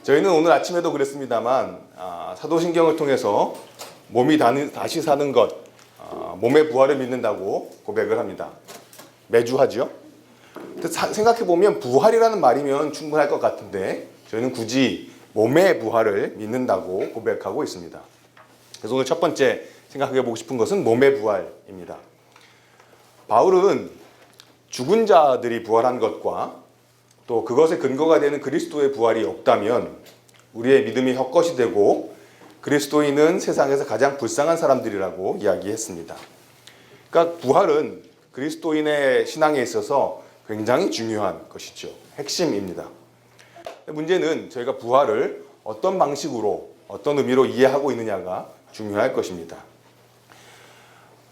저희는 오늘 아침에도 그랬습니다만 사도신경을 통해서 몸이 다시 사는 것, 몸의 부활을 믿는다고 고백을 합니다. 매주 하죠. 생각해보면 부활이라는 말이면 충분할 것 같은데 저희는 굳이 몸의 부활을 믿는다고 고백하고 있습니다. 그래서 오늘 첫 번째 생각해보고 싶은 것은 몸의 부활입니다. 바울은 죽은 자들이 부활한 것과 또 그것의 근거가 되는 그리스도의 부활이 없다면 우리의 믿음이 헛것이 되고 그리스도인은 세상에서 가장 불쌍한 사람들이라고 이야기했습니다. 그러니까 부활은 그리스도인의 신앙에 있어서 굉장히 중요한 것이죠. 핵심입니다. 문제는 저희가 부활을 어떤 방식으로 어떤 의미로 이해하고 있느냐가 중요할 것입니다.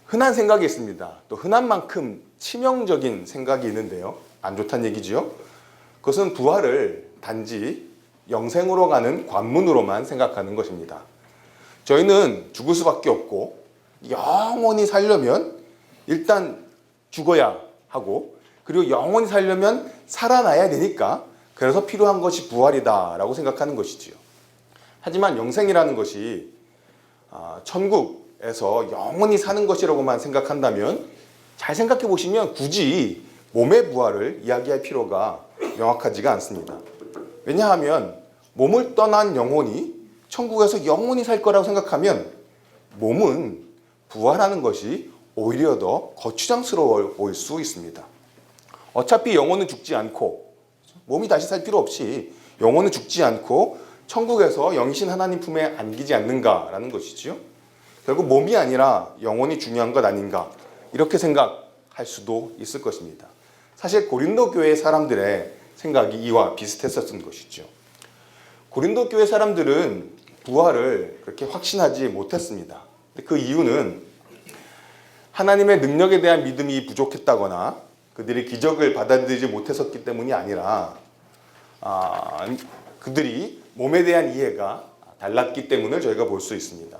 흔한 생각이 있습니다. 또 흔한 만큼 치명적인 생각이 있는데요. 안 좋다는 얘기죠. 그것은 부활을 단지 영생으로 가는 관문으로만 생각하는 것입니다. 저희는 죽을 수밖에 없고 영원히 살려면 일단 죽어야 하고 그리고 영원히 살려면 살아나야 되니까 그래서 필요한 것이 부활이다라고 생각하는 것이지요. 하지만 영생이라는 것이 천국에서 영원히 사는 것이라고만 생각한다면 잘 생각해 보시면 굳이 몸의 부활을 이야기할 필요가 명확하지가 않습니다. 왜냐하면 몸을 떠난 영혼이 천국에서 영원히 살 거라고 생각하면 몸은 부활하는 것이 오히려 더 거추장스러워 보일 수 있습니다. 어차피 영혼은 죽지 않고 몸이 다시 살 필요 없이 영혼은 죽지 않고 천국에서 영신 하나님 품에 안기지 않는가라는 것이지요. 결국 몸이 아니라 영혼이 중요한 것 아닌가 이렇게 생각할 수도 있을 것입니다. 사실 고린도 교회 사람들의 생각이 이와 비슷했었던 것이죠. 고린도 교회 사람들은 부활을 그렇게 확신하지 못했습니다. 그 이유는 하나님의 능력에 대한 믿음이 부족했다거나 그들이 기적을 받아들이지 못했었기 때문이 아니라 그들이 몸에 대한 이해가 달랐기 때문을 저희가 볼 수 있습니다.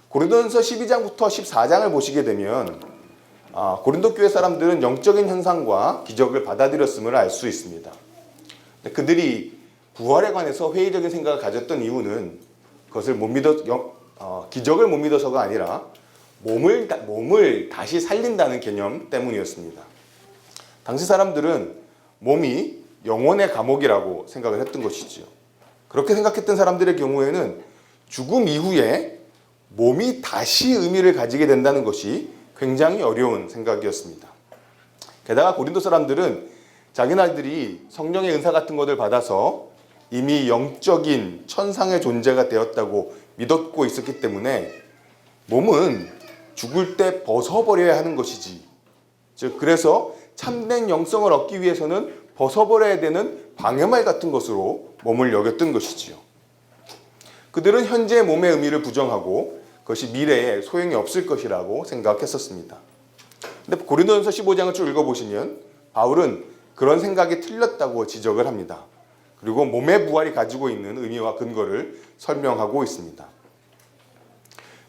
고린도전서 12장부터 14장을 보시게 되면 고린도 교회 사람들은 영적인 현상과 기적을 받아들였음을 알 수 있습니다. 그들이 부활에 관해서 회의적인 생각을 가졌던 이유는 그것을 기적을 못 믿어서가 아니라 몸을 다시 살린다는 개념 때문이었습니다. 당시 사람들은 몸이 영혼의 감옥이라고 생각을 했던 것이지요. 그렇게 생각했던 사람들의 경우에는 죽음 이후에 몸이 다시 의미를 가지게 된다는 것이 굉장히 어려운 생각이었습니다. 게다가 고린도 사람들은 자기네들이 성령의 은사 같은 것을 받아서 이미 영적인 천상의 존재가 되었다고 믿었고 있었기 때문에 몸은 죽을 때 벗어버려야 하는 것이지. 즉 그래서 참된 영성을 얻기 위해서는 벗어버려야 되는 방해말 같은 것으로 몸을 여겼던 것이지요. 그들은 현재 몸의 의미를 부정하고 그것이 미래에 소용이 없을 것이라고 생각했었습니다. 근데 고린도전서 15장을 쭉 읽어보시면 바울은 그런 생각이 틀렸다고 지적을 합니다. 그리고 몸의 부활이 가지고 있는 의미와 근거를 설명하고 있습니다.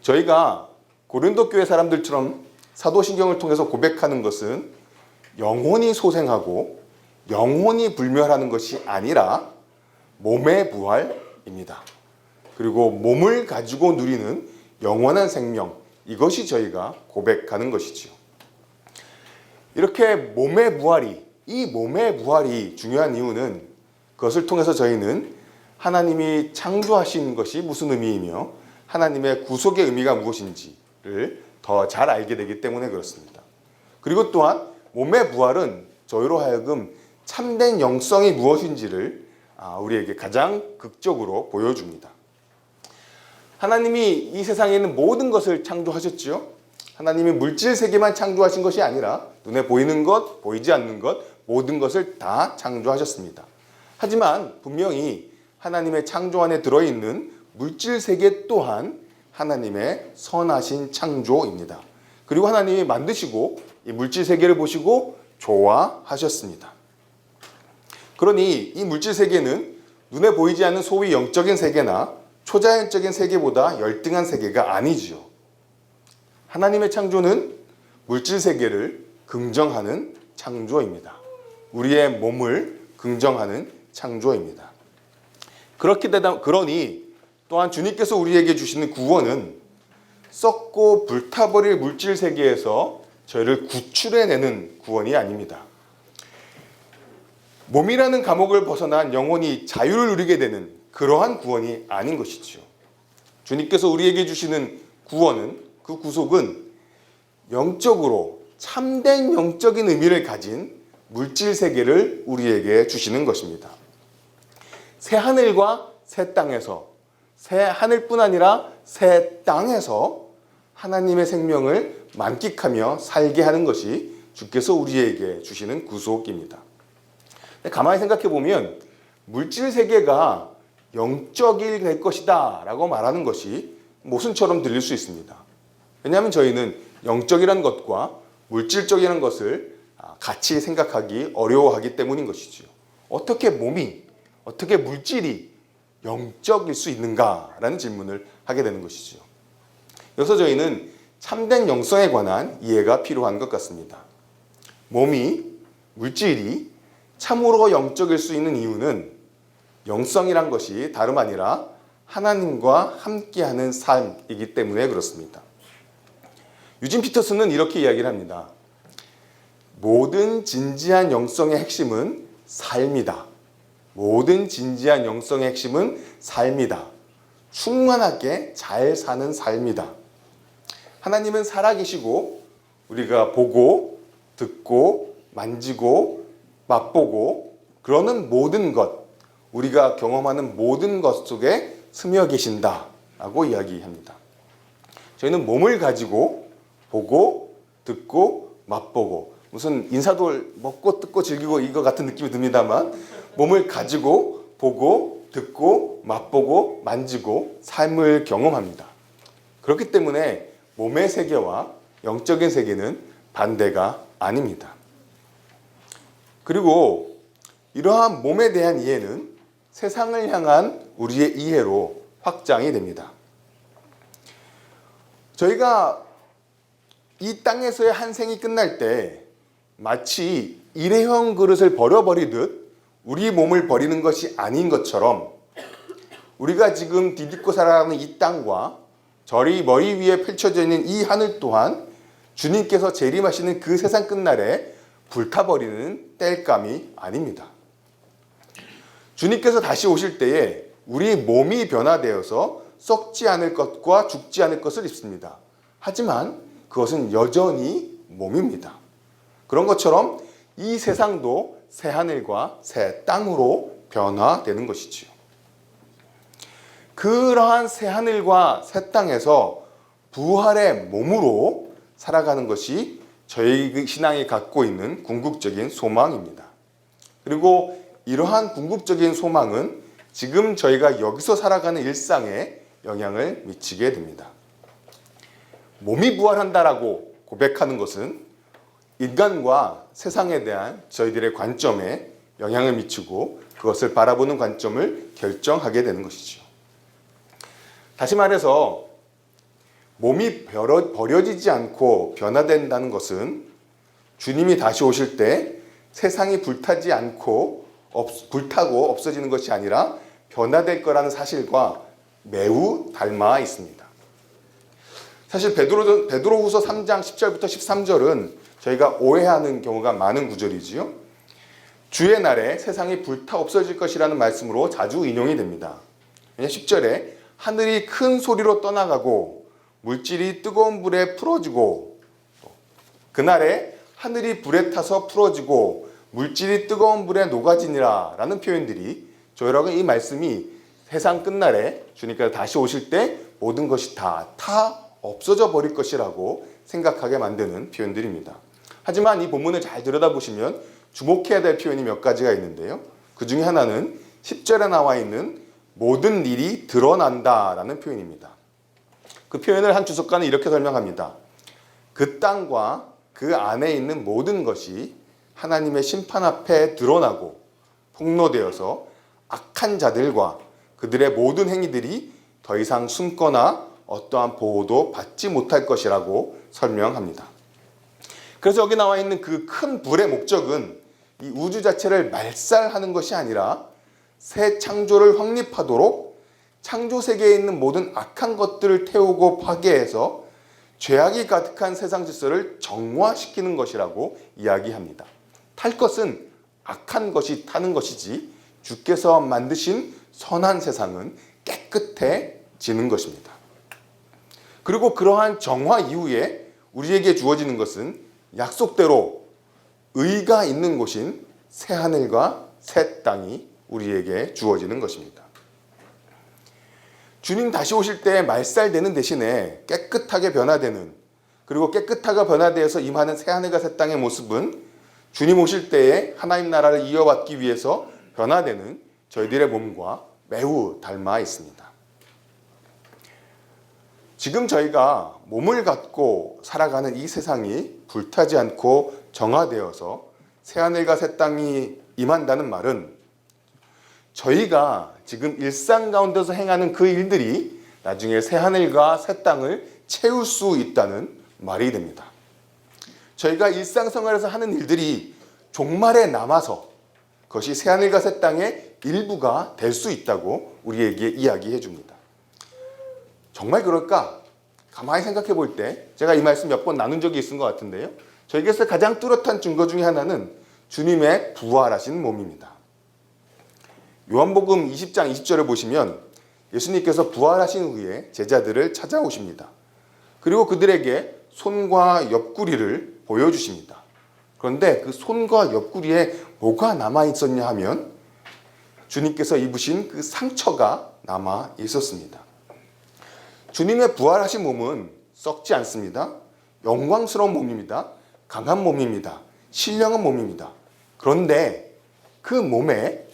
저희가 고린도 교회 사람들처럼 사도신경을 통해서 고백하는 것은 영혼이 소생하고 영혼이 불멸하는 것이 아니라 몸의 부활입니다. 그리고 몸을 가지고 누리는 영원한 생명, 이것이 저희가 고백하는 것이지요. 이렇게 이 몸의 부활이 중요한 이유는 그것을 통해서 저희는 하나님이 창조하신 것이 무슨 의미이며 하나님의 구속의 의미가 무엇인지를 더 잘 알게 되기 때문에 그렇습니다. 그리고 또한 몸의 부활은 저희로 하여금 참된 영성이 무엇인지를 우리에게 가장 극적으로 보여줍니다. 하나님이 이 세상에 있는 모든 것을 창조하셨지요. 하나님이 물질 세계만 창조하신 것이 아니라 눈에 보이는 것, 보이지 않는 것, 모든 것을 다 창조하셨습니다. 하지만 분명히 하나님의 창조 안에 들어있는 물질 세계 또한 하나님의 선하신 창조입니다. 그리고 하나님이 만드시고 이 물질 세계를 보시고 좋아하셨습니다. 그러니 이 물질 세계는 눈에 보이지 않는 소위 영적인 세계나 초자연적인 세계보다 열등한 세계가 아니지요. 하나님의 창조는 물질 세계를 긍정하는 창조입니다. 우리의 몸을 긍정하는 창조입니다. 그러니 또한 주님께서 우리에게 주시는 구원은 썩고 불타버릴 물질 세계에서 저희를 구출해내는 구원이 아닙니다. 몸이라는 감옥을 벗어난 영혼이 자유를 누리게 되는 그러한 구원이 아닌 것이지요. 주님께서 우리에게 주시는 구원은, 그 구속은 영적으로 참된 영적인 의미를 가진 물질 세계를 우리에게 주시는 것입니다. 새 하늘과 새 땅에서, 새 하늘뿐 아니라 새 땅에서 하나님의 생명을 만끽하며 살게 하는 것이 주께서 우리에게 주시는 구속입니다. 가만히 생각해 보면 물질 세계가 영적이 될 것이다 라고 말하는 것이 모순처럼 들릴 수 있습니다. 왜냐하면 저희는 영적이라는 것과 물질적이라는 것을 같이 생각하기 어려워하기 때문인 것이죠. 어떻게 몸이, 어떻게 물질이 영적일 수 있는가라는 질문을 하게 되는 것이죠. 여기서 저희는 참된 영성에 관한 이해가 필요한 것 같습니다. 몸이, 물질이 참으로 영적일 수 있는 이유는 영성이란 것이 다름 아니라 하나님과 함께하는 삶이기 때문에 그렇습니다. 유진 피터스는 이렇게 이야기를 합니다. 모든 진지한 영성의 핵심은 삶이다. 모든 진지한 영성의 핵심은 삶이다. 충만하게 잘 사는 삶이다. 하나님은 살아계시고 우리가 보고 듣고 만지고 맛보고 그러는 모든 것, 우리가 경험하는 모든 것 속에 스며 계신다라고 이야기합니다. 저희는 몸을 가지고 보고 듣고 맛보고, 무슨 인사돌 먹고 뜯고 즐기고 이거 같은 느낌이 듭니다만, 몸을 가지고 보고 듣고 맛보고 만지고 삶을 경험합니다. 그렇기 때문에 몸의 세계와 영적인 세계는 반대가 아닙니다. 그리고 이러한 몸에 대한 이해는 세상을 향한 우리의 이해로 확장이 됩니다. 저희가 이 땅에서의 한 생이 끝날 때 마치 일회용 그릇을 버려버리듯 우리 몸을 버리는 것이 아닌 것처럼, 우리가 지금 디딛고 살아가는 이 땅과 저희 머리 위에 펼쳐져 있는 이 하늘 또한 주님께서 재림하시는 그 세상 끝날에 불타버리는 땔감이 아닙니다. 주님께서 다시 오실 때에 우리 몸이 변화되어서 썩지 않을 것과 죽지 않을 것을 입습니다. 하지만 그것은 여전히 몸입니다. 그런 것처럼 이 세상도 새 하늘과 새 땅으로 변화되는 것이지요. 그러한 새 하늘과 새 땅에서 부활의 몸으로 살아가는 것이 저희 신앙이 갖고 있는 궁극적인 소망입니다. 그리고 이러한 궁극적인 소망은 지금 저희가 여기서 살아가는 일상에 영향을 미치게 됩니다. 몸이 부활한다라고 고백하는 것은 인간과 세상에 대한 저희들의 관점에 영향을 미치고 그것을 바라보는 관점을 결정하게 되는 것이죠. 다시 말해서 몸이 버려지지 않고 변화된다는 것은 주님이 다시 오실 때 세상이 불타지 않고 불타고 없어지는 것이 아니라 변화될 거라는 사실과 매우 닮아 있습니다. 사실 베드로후서 3장 10절부터 13절은 저희가 오해하는 경우가 많은 구절이지요. 주의 날에 세상이 불타 없어질 것이라는 말씀으로 자주 인용이 됩니다. 10절에 하늘이 큰 소리로 떠나가고 물질이 뜨거운 불에 풀어지고, 그날에 하늘이 불에 타서 풀어지고 물질이 뜨거운 불에 녹아지니라 라는 표현들이 저희라고 이 말씀이 세상 끝날에 주님께서 다시 오실 때 모든 것이 다 없어져 버릴 것이라고 생각하게 만드는 표현들입니다. 하지만 이 본문을 잘 들여다보시면 주목해야 될 표현이 몇 가지가 있는데요. 그 중에 하나는 10절에 나와 있는 모든 일이 드러난다 라는 표현입니다. 그 표현을 한 주석가는 이렇게 설명합니다. 그 땅과 그 안에 있는 모든 것이 하나님의 심판 앞에 드러나고 폭로되어서 악한 자들과 그들의 모든 행위들이 더 이상 숨거나 어떠한 보호도 받지 못할 것이라고 설명합니다. 그래서 여기 나와 있는 그 큰 불의 목적은 이 우주 자체를 말살하는 것이 아니라 새 창조를 확립하도록 창조 세계에 있는 모든 악한 것들을 태우고 파괴해서 죄악이 가득한 세상 질서를 정화시키는 것이라고 이야기합니다. 탈 것은 악한 것이 타는 것이지 주께서 만드신 선한 세상은 깨끗해지는 것입니다. 그리고 그러한 정화 이후에 우리에게 주어지는 것은 약속대로 의가 있는 곳인 새하늘과 새 땅이 우리에게 주어지는 것입니다. 주님 다시 오실 때 말살되는 대신에 깨끗하게 변화되는, 그리고 깨끗하게 변화되어서 임하는 새하늘과 새 땅의 모습은 주님 오실 때에 하나님 나라를 이어받기 위해서 변화되는 저희들의 몸과 매우 닮아 있습니다. 지금 저희가 몸을 갖고 살아가는 이 세상이 불타지 않고 정화되어서 새하늘과 새 땅이 임한다는 말은 저희가 지금 일상 가운데서 행하는 그 일들이 나중에 새하늘과 새 땅을 채울 수 있다는 말이 됩니다. 저희가 일상생활에서 하는 일들이 종말에 남아서 그것이 새하늘과 새 땅의 일부가 될 수 있다고 우리에게 이야기해 줍니다. 정말 그럴까? 가만히 생각해 볼 때 제가 이 말씀 몇 번 나눈 적이 있은 것 같은데요. 저에게서 가장 뚜렷한 증거 중에 하나는 주님의 부활하신 몸입니다. 요한복음 20장 20절을 보시면 예수님께서 부활하신 후에 제자들을 찾아오십니다. 그리고 그들에게 손과 옆구리를 보여주십니다. 그런데 그 손과 옆구리에 뭐가 남아 있었냐 하면 주님께서 입으신 그 상처가 남아 있었습니다. 주님의 부활하신 몸은 썩지 않습니다. 영광스러운 몸입니다. 강한 몸입니다. 신령한 몸입니다. 그런데 그 몸에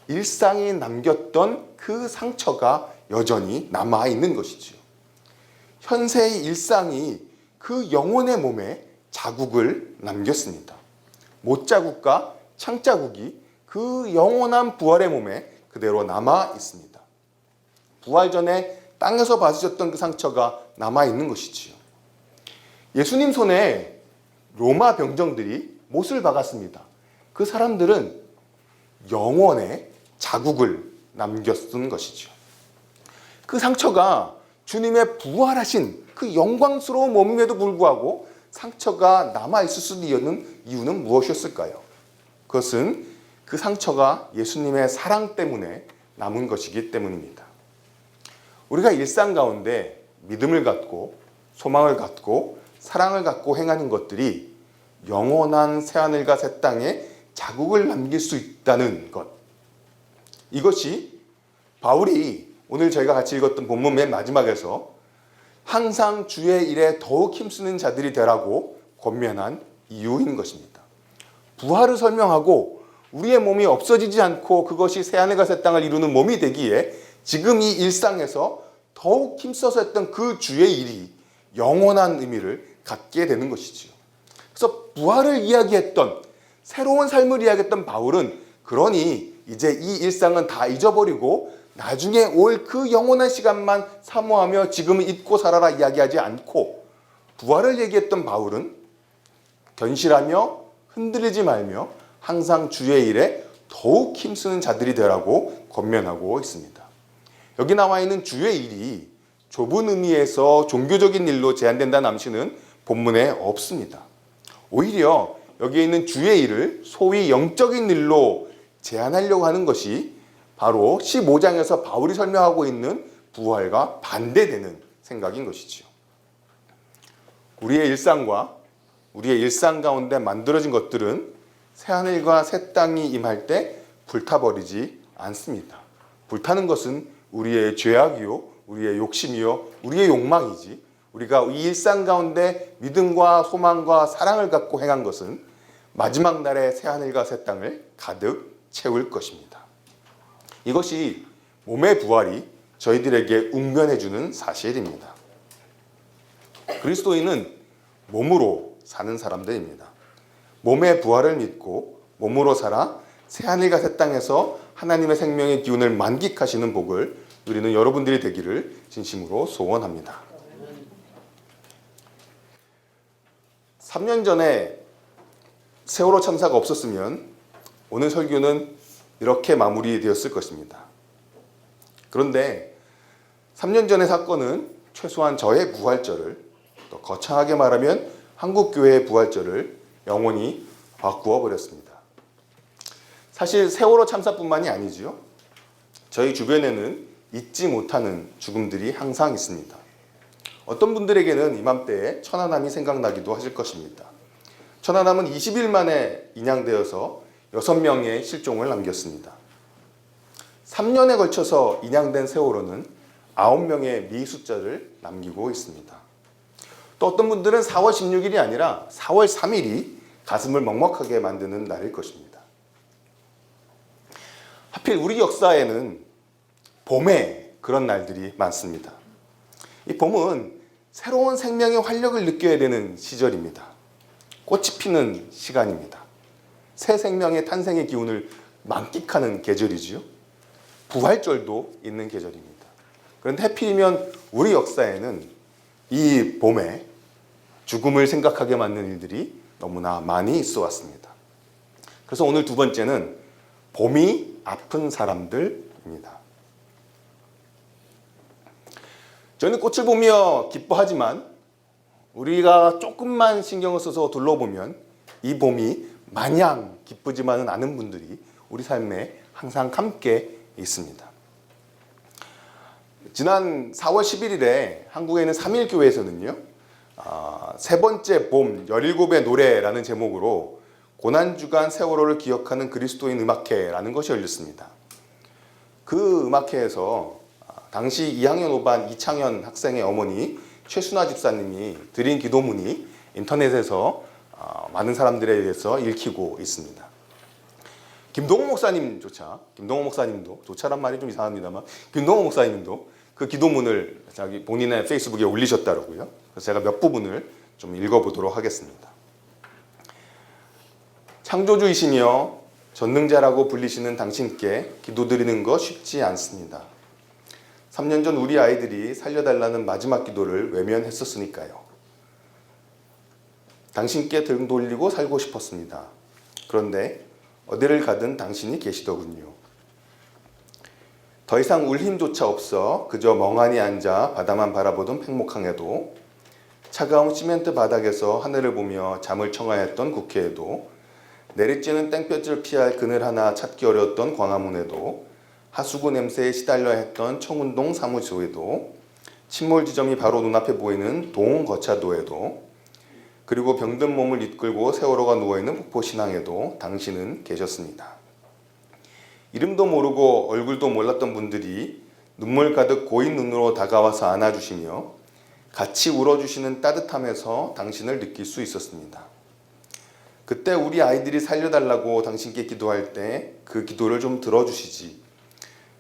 일상이 남겼던 그 상처가 여전히 남아 있는 것이지요. 현세의 일상이 그 영혼의 몸에 자국을 남겼습니다. 못자국과 창자국이 그 영원한 부활의 몸에 그대로 남아 있습니다. 부활 전에 땅에서 받으셨던 그 상처가 남아 있는 것이지요. 예수님 손에 로마 병정들이 못을 박았습니다. 그 사람들은 영원의 자국을 남겼던 것이죠. 그 상처가 주님의 부활하신 그 영광스러운 몸임에도 불구하고 상처가 남아있을 수 있는 이유는 무엇이었을까요? 그것은 그 상처가 예수님의 사랑 때문에 남은 것이기 때문입니다. 우리가 일상 가운데 믿음을 갖고 소망을 갖고 사랑을 갖고 행하는 것들이 영원한 새하늘과 새 땅에 자국을 남길 수 있다는 것, 이것이 바울이 오늘 저희가 같이 읽었던 본문 맨 마지막에서 항상 주의 일에 더욱 힘쓰는 자들이 되라고 권면한 이유인 것입니다. 부활을 설명하고 우리의 몸이 없어지지 않고 그것이 새하늘과 새 땅을 이루는 몸이 되기에 지금 이 일상에서 더욱 힘써서 했던 그 주의 일이 영원한 의미를 갖게 되는 것이지요. 그래서 부활을 이야기했던, 새로운 삶을 이야기했던 바울은 그러니 이제 이 일상은 다 잊어버리고 나중에 올 그 영원한 시간만 사모하며 지금은 잊고 살아라 이야기하지 않고, 부활을 얘기했던 바울은 견실하며 흔들리지 말며 항상 주의 일에 더욱 힘쓰는 자들이 되라고 권면하고 있습니다. 여기 나와 있는 주의 일이 좁은 의미에서 종교적인 일로 제한된다는 암시는 본문에 없습니다. 오히려 여기에 있는 주의 일을 소위 영적인 일로 제한하려고 하는 것이 바로 15장에서 바울이 설명하고 있는 부활과 반대되는 생각인 것이지요. 우리의 일상과 우리의 일상 가운데 만들어진 것들은 새하늘과 새 땅이 임할 때 불타버리지 않습니다. 불타는 것은 우리의 죄악이요, 우리의 욕심이요, 우리의 욕망이지, 우리가 이 일상 가운데 믿음과 소망과 사랑을 갖고 행한 것은 마지막 날에 새하늘과 새 땅을 가득 채울 것입니다. 이것이 몸의 부활이 저희들에게 웅변해주는 사실입니다. 그리스도인은 몸으로 사는 사람들입니다. 몸의 부활을 믿고 몸으로 살아 새하늘과 새 땅에서 하나님의 생명의 기운을 만끽하시는 복을 누리는 여러분들이 되기를 진심으로 소원합니다. 3년 전에 세월호 참사가 없었으면 오늘 설교는 이렇게 마무리되었을 것입니다. 그런데 3년 전의 사건은 최소한 저의 부활절을, 또 거창하게 말하면 한국교회의 부활절을 영원히 바꾸어 버렸습니다. 사실 세월호 참사뿐만이 아니지요. 저희 주변에는 잊지 못하는 죽음들이 항상 있습니다. 어떤 분들에게는 이맘때에 천안함이 생각나기도 하실 것입니다. 천안함은 20일 만에 인양되어서 6명의 실종을 남겼습니다. 3년에 걸쳐서 인양된 세월호는 9명의 미숫자를 남기고 있습니다. 또 어떤 분들은 4월 16일이 아니라 4월 3일이 가슴을 먹먹하게 만드는 날일 것입니다. 하필 우리 역사에는 봄에 그런 날들이 많습니다. 이 봄은 새로운 생명의 활력을 느껴야 되는 시절입니다. 꽃이 피는 시간입니다. 새 생명의 탄생의 기운을 만끽하는 계절이지요. 부활절도 있는 계절입니다. 그런데 하필이면 우리 역사에는 이 봄에 죽음을 생각하게 만드는 일들이 너무나 많이 있어 왔습니다. 그래서 오늘 두 번째는 봄이 아픈 사람들입니다. 저는 꽃을 보며 기뻐하지만 우리가 조금만 신경을 써서 둘러보면 이 봄이 마냥 기쁘지만은 않은 분들이 우리 삶에 항상 함께 있습니다. 지난 4월 11일에 한국에 있는 삼일교회에서는요, 세 번째 봄 17의 노래라는 제목으로 고난주간 세월호를 기억하는 그리스도인 음악회라는 것이 열렸습니다. 그 음악회에서 당시 2학년 5반 이창현 학생의 어머니 최순아 집사님이 드린 기도문이 인터넷에서 많은 사람들에 의해서 읽히고 있습니다. 김동호 목사님도 조차란 말이 좀 이상합니다만 김동호 목사님도 그 기도문을 자기 본인의 페이스북에 올리셨더라고요. 그래서 제가 몇 부분을 좀 읽어보도록 하겠습니다. 창조주이시며 전능자라고 불리시는 당신께 기도드리는 것 쉽지 않습니다. 3년 전 우리 아이들이 살려달라는 마지막 기도를 외면했었으니까요. 당신께 등 돌리고 살고 싶었습니다. 그런데 어디를 가든 당신이 계시더군요. 더 이상 울 힘조차 없어 그저 멍하니 앉아 바다만 바라보던 팽목항에도, 차가운 시멘트 바닥에서 하늘을 보며 잠을 청하였던 국회에도, 내리쬐는 땡볕을 피할 그늘 하나 찾기 어려웠던 광화문에도, 하수구 냄새에 시달려 했던 청운동 사무소에도, 침몰 지점이 바로 눈앞에 보이는 동거차도에도, 그리고 병든 몸을 이끌고 세월호가 누워있는 폭포신항에도 당신은 계셨습니다. 이름도 모르고 얼굴도 몰랐던 분들이 눈물 가득 고인 눈으로 다가와서 안아주시며 같이 울어주시는 따뜻함에서 당신을 느낄 수 있었습니다. 그때 우리 아이들이 살려달라고 당신께 기도할 때 그 기도를 좀 들어주시지,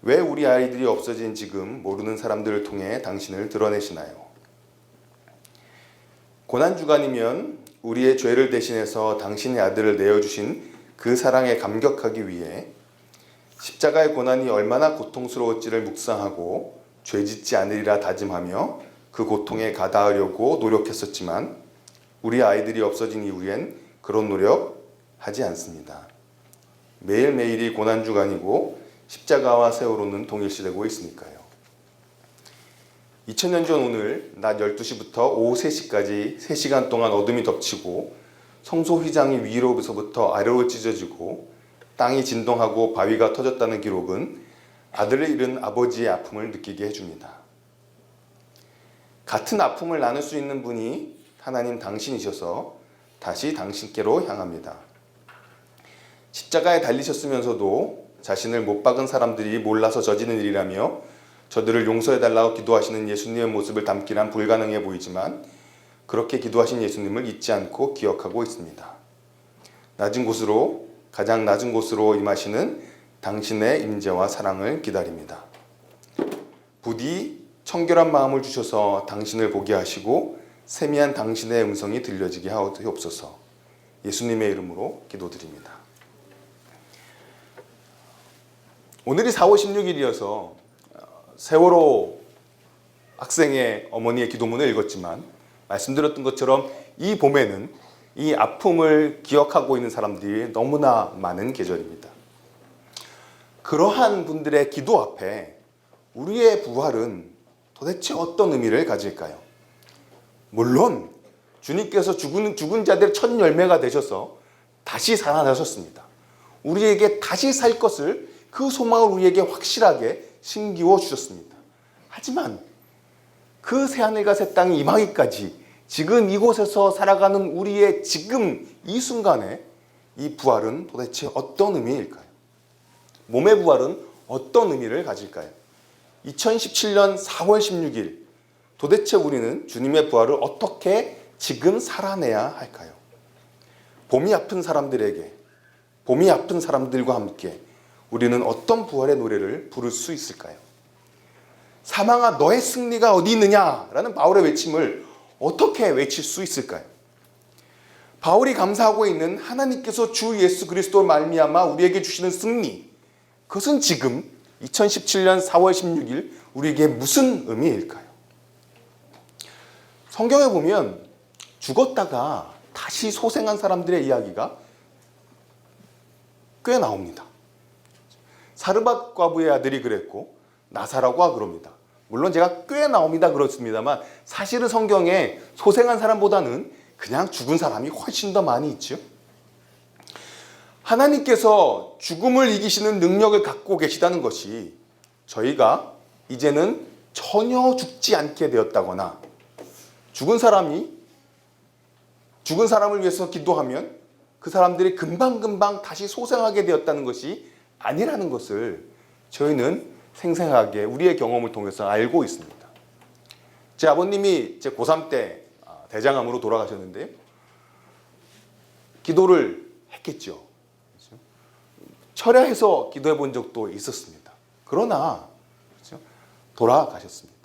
왜 우리 아이들이 없어진 지금 모르는 사람들을 통해 당신을 드러내시나요? 고난주간이면 우리의 죄를 대신해서 당신의 아들을 내어주신 그 사랑에 감격하기 위해 십자가의 고난이 얼마나 고통스러웠지를 묵상하고 죄짓지 않으리라 다짐하며 그 고통에 가닿으려고 노력했었지만 우리 아이들이 없어진 이후엔 그런 노력 하지 않습니다. 매일매일이 고난주간이고 십자가와 세월호는 동일시되고 있으니까요. 2000년 전 오늘 낮 12시부터 오후 3시까지 3시간 동안 어둠이 덮치고 성소 휘장이 위로부터 아래로 찢어지고 땅이 진동하고 바위가 터졌다는 기록은 아들을 잃은 아버지의 아픔을 느끼게 해줍니다. 같은 아픔을 나눌 수 있는 분이 하나님 당신이셔서 다시 당신께로 향합니다. 십자가에 달리셨으면서도 자신을 못 박은 사람들이 몰라서 저지른 일이라며 저들을 용서해달라고 기도하시는 예수님의 모습을 담기란 불가능해 보이지만 그렇게 기도하신 예수님을 잊지 않고 기억하고 있습니다. 가장 낮은 곳으로 임하시는 당신의 임재와 사랑을 기다립니다. 부디 청결한 마음을 주셔서 당신을 보게 하시고 세미한 당신의 음성이 들려지게 하옵소서. 예수님의 이름으로 기도드립니다. 오늘이 4월 16일이어서 세월호 학생의 어머니의 기도문을 읽었지만 말씀드렸던 것처럼 이 봄에는 이 아픔을 기억하고 있는 사람들이 너무나 많은 계절입니다. 그러한 분들의 기도 앞에 우리의 부활은 도대체 어떤 의미를 가질까요? 물론 주님께서 죽은 자들의 첫 열매가 되셔서 다시 살아나셨습니다. 우리에게 다시 살 것을, 그 소망을 우리에게 확실하게 심기워 주셨습니다. 하지만 그 새하늘과 새 땅이 임하기까지 지금 이곳에서 살아가는 우리의 지금 이 순간에 이 부활은 도대체 어떤 의미일까요? 몸의 부활은 어떤 의미를 가질까요? 2017년 4월 16일 도대체 우리는 주님의 부활을 어떻게 지금 살아내야 할까요? 봄이 아픈 사람들에게, 봄이 아픈 사람들과 함께 우리는 어떤 부활의 노래를 부를 수 있을까요? 사망아 너의 승리가 어디 있느냐라는 바울의 외침을 어떻게 외칠 수 있을까요? 바울이 감사하고 있는 하나님께서 주 예수 그리스도 말미암아 우리에게 주시는 승리, 그것은 지금 2017년 4월 16일 우리에게 무슨 의미일까요? 성경에 보면 죽었다가 다시 소생한 사람들의 이야기가 꽤 나옵니다. 사르밧 과부의 아들이 그랬고 나사로가 그럽니다. 물론 제가 꽤 나옵니다 그렇습니다만 사실은 성경에 소생한 사람보다는 그냥 죽은 사람이 훨씬 더 많이 있죠. 하나님께서 죽음을 이기시는 능력을 갖고 계시다는 것이 저희가 이제는 전혀 죽지 않게 되었다거나 죽은 사람을 위해서 기도하면 그 사람들이 금방금방 다시 소생하게 되었다는 것이 아니라는 것을 저희는 생생하게 우리의 경험을 통해서 알고 있습니다. 제 아버님이 제 고3 때 대장암으로 돌아가셨는데요. 기도를 했겠죠. 철야해서 기도해 본 적도 있었습니다. 그러나 돌아가셨습니다.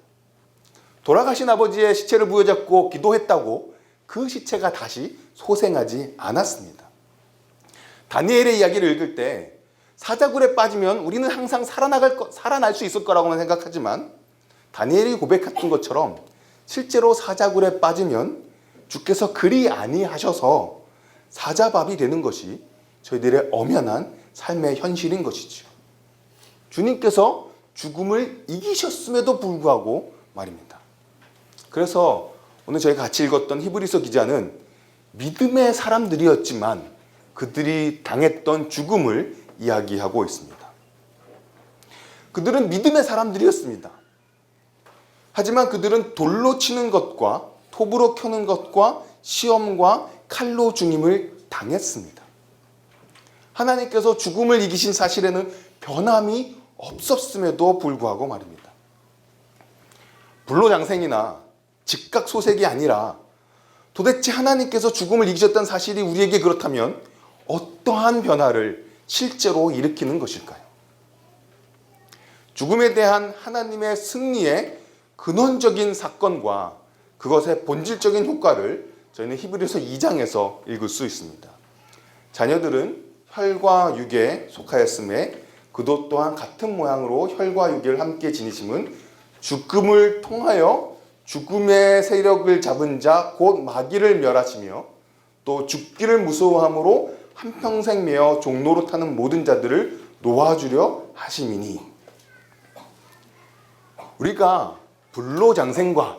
돌아가신 아버지의 시체를 부여잡고 기도했다고 그 시체가 다시 소생하지 않았습니다. 다니엘의 이야기를 읽을 때 사자굴에 빠지면 우리는 항상 살아날 수 있을 거라고만 생각하지만 다니엘이 고백했던 것처럼 실제로 사자굴에 빠지면 주께서 그리 아니하셔서 사자밥이 되는 것이 저희들의 엄연한 삶의 현실인 것이죠. 주님께서 죽음을 이기셨음에도 불구하고 말입니다. 그래서 오늘 저희가 같이 읽었던 히브리서 기자는 믿음의 사람들이었지만 그들이 당했던 죽음을 이야기하고 있습니다. 그들은 믿음의 사람들이었습니다. 하지만 그들은 돌로 치는 것과 톱으로 켜는 것과 시험과 칼로 죽임을 당했습니다. 하나님께서 죽음을 이기신 사실에는 변함이 없었음에도 불구하고 말입니다. 불로장생이나 즉각소색이 아니라 도대체 하나님께서 죽음을 이기셨다는 사실이 우리에게 그렇다면 어떠한 변화를 실제로 일으키는 것일까요? 죽음에 대한 하나님의 승리의 근원적인 사건과 그것의 본질적인 효과를 저희는 히브리서 2장에서 읽을 수 있습니다. 자녀들은 혈과 육에 속하였음에 그도 또한 같은 모양으로 혈과 육을 함께 지니심은 죽음을 통하여 죽음의 세력을 잡은 자 곧 마귀를 멸하시며 또 죽기를 무서워함으로 한평생 매어 종로로 타는 모든 자들을 놓아주려 하심이니. 우리가 불로장생과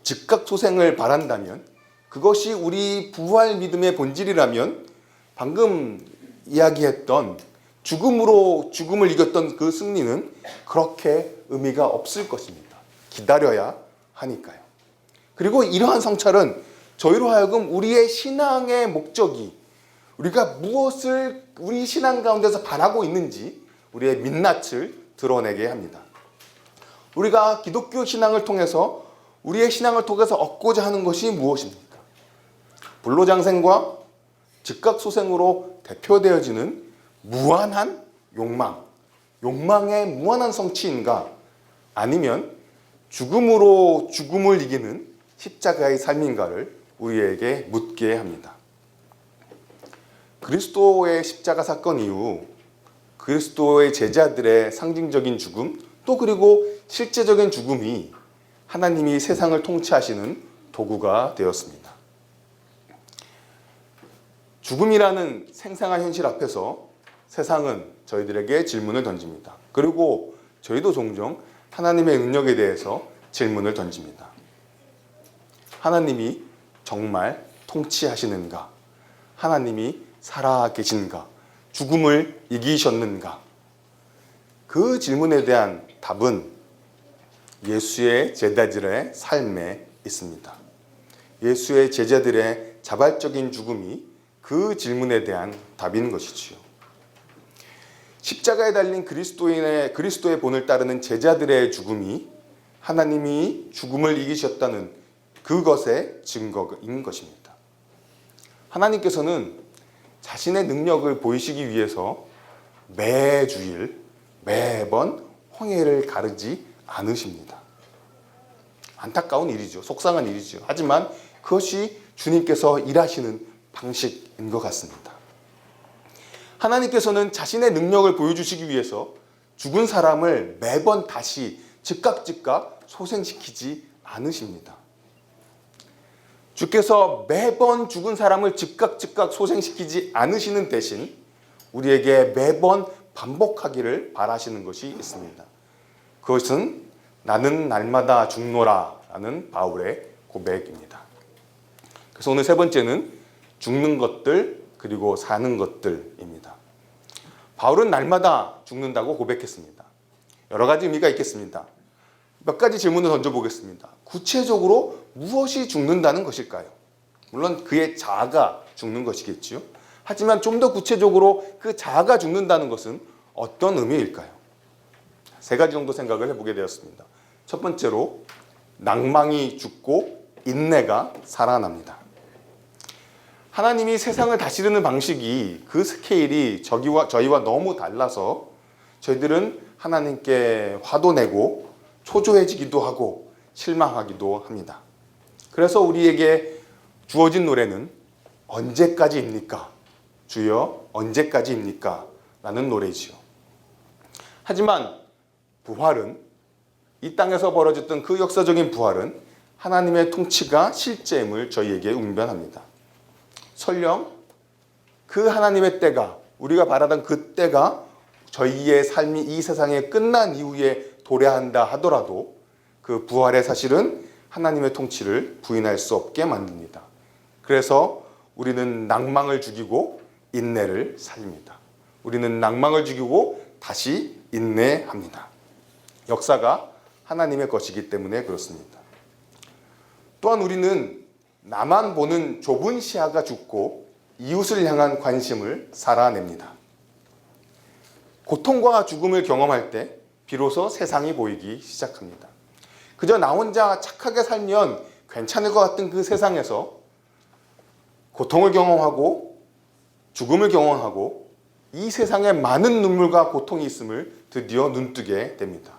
즉각소생을 바란다면, 그것이 우리 부활 믿음의 본질이라면 방금 이야기했던 죽음을 이겼던 그 승리는 그렇게 의미가 없을 것입니다. 기다려야 하니까요. 그리고 이러한 성찰은 저희로 하여금 우리의 신앙의 목적이, 우리가 무엇을 우리 신앙 가운데서 바라고 있는지 우리의 민낯을 드러내게 합니다. 우리가 기독교 신앙을 통해서 우리의 신앙을 통해서 얻고자 하는 것이 무엇입니까? 불로장생과 즉각소생으로 대표되어지는 무한한 욕망의 무한한 성취인가? 아니면 죽음으로 죽음을 이기는 십자가의 삶인가를 우리에게 묻게 합니다. 그리스도의 십자가 사건 이후 그리스도의 제자들의 상징적인 죽음, 또 그리고 실제적인 죽음이 하나님이 세상을 통치하시는 도구가 되었습니다. 죽음이라는 생생한 현실 앞에서 세상은 저희들에게 질문을 던집니다. 그리고 저희도 종종 하나님의 능력에 대해서 질문을 던집니다. 하나님이 정말 통치하시는가? 하나님이 살아계신가? 죽음을 이기셨는가? 그 질문에 대한 답은 예수의 제자들의 삶에 있습니다. 예수의 제자들의 자발적인 죽음이 그 질문에 대한 답인 것이지요. 십자가에 달린 그리스도의 본을 따르는 제자들의 죽음이 하나님이 죽음을 이기셨다는 그것의 증거인 것입니다. 하나님께서는 자신의 능력을 보이시기 위해서 매주일, 매번 홍해를 가르지 않으십니다. 안타까운 일이죠. 속상한 일이죠. 하지만 그것이 주님께서 일하시는 방식인 것 같습니다. 하나님께서는 자신의 능력을 보여주시기 위해서 죽은 사람을 매번 다시 즉각 소생시키지 않으십니다. 주께서 매번 죽은 사람을 즉각 소생시키지 않으시는 대신 우리에게 매번 반복하기를 바라시는 것이 있습니다. 그것은 나는 날마다 죽노라 라는 바울의 고백입니다. 그래서 오늘 세 번째는 죽는 것들 그리고 사는 것들입니다. 바울은 날마다 죽는다고 고백했습니다. 여러 가지 의미가 있겠습니다. 몇 가지 질문을 던져보겠습니다. 구체적으로 무엇이 죽는다는 것일까요? 물론 그의 자아가 죽는 것이겠지요. 하지만 좀 더 구체적으로 그 자아가 죽는다는 것은 어떤 의미일까요? 세 가지 정도 생각을 해보게 되었습니다. 첫 번째로 낭망이 죽고 인내가 살아납니다. 하나님이 세상을 다스리는 방식이 그 스케일이 저희와 너무 달라서 저희들은 하나님께 화도 내고 초조해지기도 하고 실망하기도 합니다. 그래서 우리에게 주어진 노래는 언제까지입니까? 주여 언제까지입니까? 라는 노래이지요. 하지만 부활은 이 땅에서 벌어졌던 그 역사적인 부활은 하나님의 통치가 실제임을 저희에게 웅변합니다. 설령 그 하나님의 때가 우리가 바라던 그 때가 저희의 삶이 이 세상에 끝난 이후에 도래한다 하더라도 그 부활의 사실은 하나님의 통치를 부인할 수 없게 만듭니다. 그래서 우리는 낭망을 죽이고 인내를 살립니다. 우리는 낭망을 죽이고 다시 인내합니다. 역사가 하나님의 것이기 때문에 그렇습니다. 또한 우리는 나만 보는 좁은 시야가 죽고 이웃을 향한 관심을 살아냅니다. 고통과 죽음을 경험할 때 비로소 세상이 보이기 시작합니다. 그저 나 혼자 착하게 살면 괜찮을 것 같은 그 세상에서 고통을 경험하고 죽음을 경험하고 이 세상에 많은 눈물과 고통이 있음을 드디어 눈뜨게 됩니다.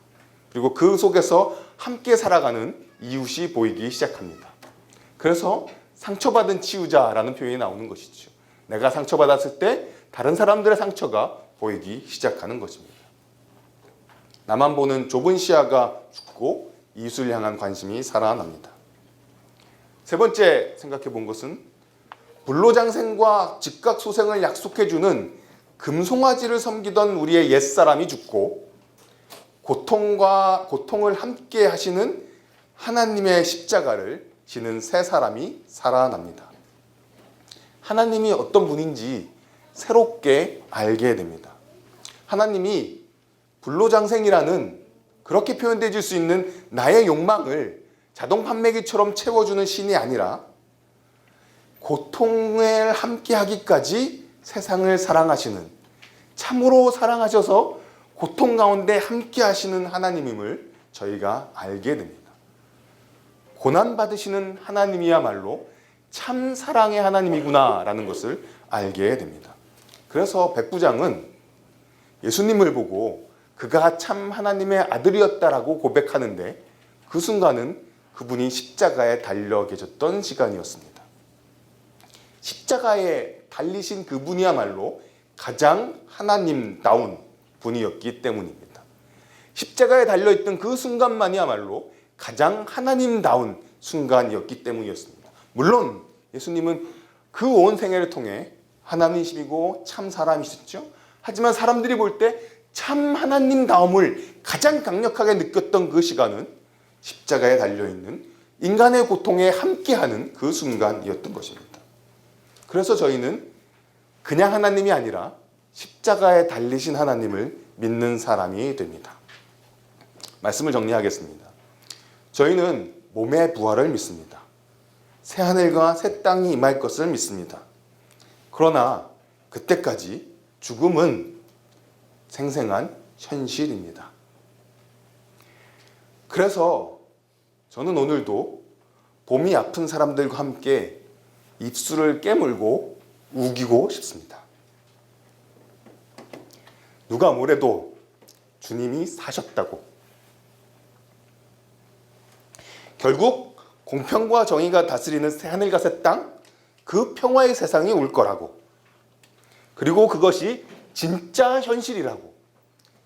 그리고 그 속에서 함께 살아가는 이웃이 보이기 시작합니다. 그래서 상처받은 치유자라는 표현이 나오는 것이죠. 내가 상처받았을 때 다른 사람들의 상처가 보이기 시작하는 것입니다. 나만 보는 좁은 시야가 죽고 이웃을 향한 관심이 살아납니다. 세 번째 생각해 본 것은 불로장생과 즉각소생을 약속해주는 금송아지를 섬기던 우리의 옛사람이 죽고 고통을 함께 하시는 하나님의 십자가를 지는 새 사람이 살아납니다. 하나님이 어떤 분인지 새롭게 알게 됩니다. 하나님이 불로장생이라는 그렇게 표현되어질 수 있는 나의 욕망을 자동 판매기처럼 채워주는 신이 아니라 고통을 함께 하기까지 세상을 사랑하시는, 참으로 사랑하셔서 고통 가운데 함께 하시는 하나님임을 저희가 알게 됩니다. 고난받으시는 하나님이야말로 참 사랑의 하나님이구나 라는 것을 알게 됩니다. 그래서 백부장은 예수님을 보고 그가 참 하나님의 아들이었다라고 고백하는데 그 순간은 그분이 십자가에 달려 계셨던 시간이었습니다. 십자가에 달리신 그분이야말로 가장 하나님다운 분이었기 때문입니다. 십자가에 달려있던 그 순간만이야말로 가장 하나님다운 순간이었기 때문이었습니다. 물론 예수님은 그 온 생애를 통해 하나님이시고 참 사람이셨죠. 하지만 사람들이 볼 때 참 하나님다움을 가장 강력하게 느꼈던 그 시간은 십자가에 달려있는 인간의 고통에 함께하는 그 순간이었던 것입니다. 그래서 저희는 그냥 하나님이 아니라 십자가에 달리신 하나님을 믿는 사람이 됩니다. 말씀을 정리하겠습니다. 저희는 몸의 부활을 믿습니다. 새하늘과 새 땅이 임할 것을 믿습니다. 그러나 그때까지 죽음은 생생한 현실입니다. 그래서 저는 오늘도 봄이 아픈 사람들과 함께 입술을 깨물고 우기고 싶습니다. 누가 뭐래도 주님이 사셨다고. 결국 공평과 정의가 다스리는 새하늘과 새 땅, 그 평화의 세상이 올 거라고. 그리고 그것이 진짜 현실이라고.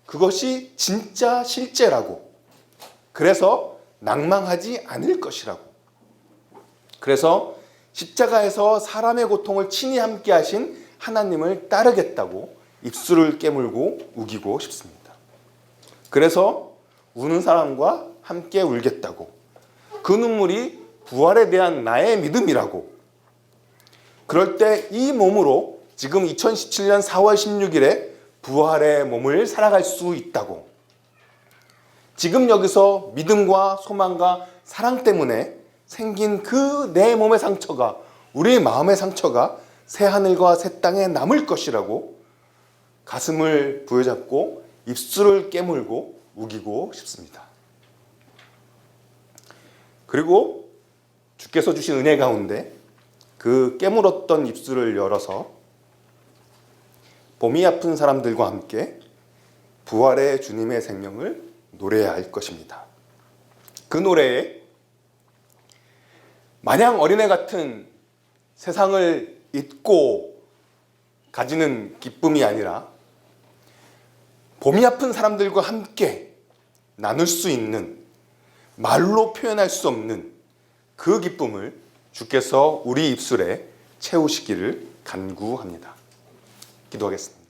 그것이 진짜 실제라고. 그래서 낭망하지 않을 것이라고. 그래서 십자가에서 사람의 고통을 친히 함께 하신 하나님을 따르겠다고 입술을 깨물고 우기고 싶습니다. 그래서 우는 사람과 함께 울겠다고. 그 눈물이 부활에 대한 나의 믿음이라고. 그럴 때 이 몸으로 지금 2017년 4월 16일에 부활의 몸을 살아갈 수 있다고. 지금 여기서 믿음과 소망과 사랑 때문에 생긴 그 내 몸의 상처가, 우리 마음의 상처가 새하늘과 새 땅에 남을 것이라고 가슴을 부여잡고 입술을 깨물고 우기고 싶습니다. 그리고 주께서 주신 은혜 가운데 그 깨물었던 입술을 열어서 봄이 아픈 사람들과 함께 부활의 주님의 생명을 노래해야 할 것입니다. 그 노래에 마냥 어린애 같은 세상을 잊고 가지는 기쁨이 아니라 봄이 아픈 사람들과 함께 나눌 수 있는, 말로 표현할 수 없는 그 기쁨을 주께서 우리 입술에 채우시기를 간구합니다. 기도하겠습니다.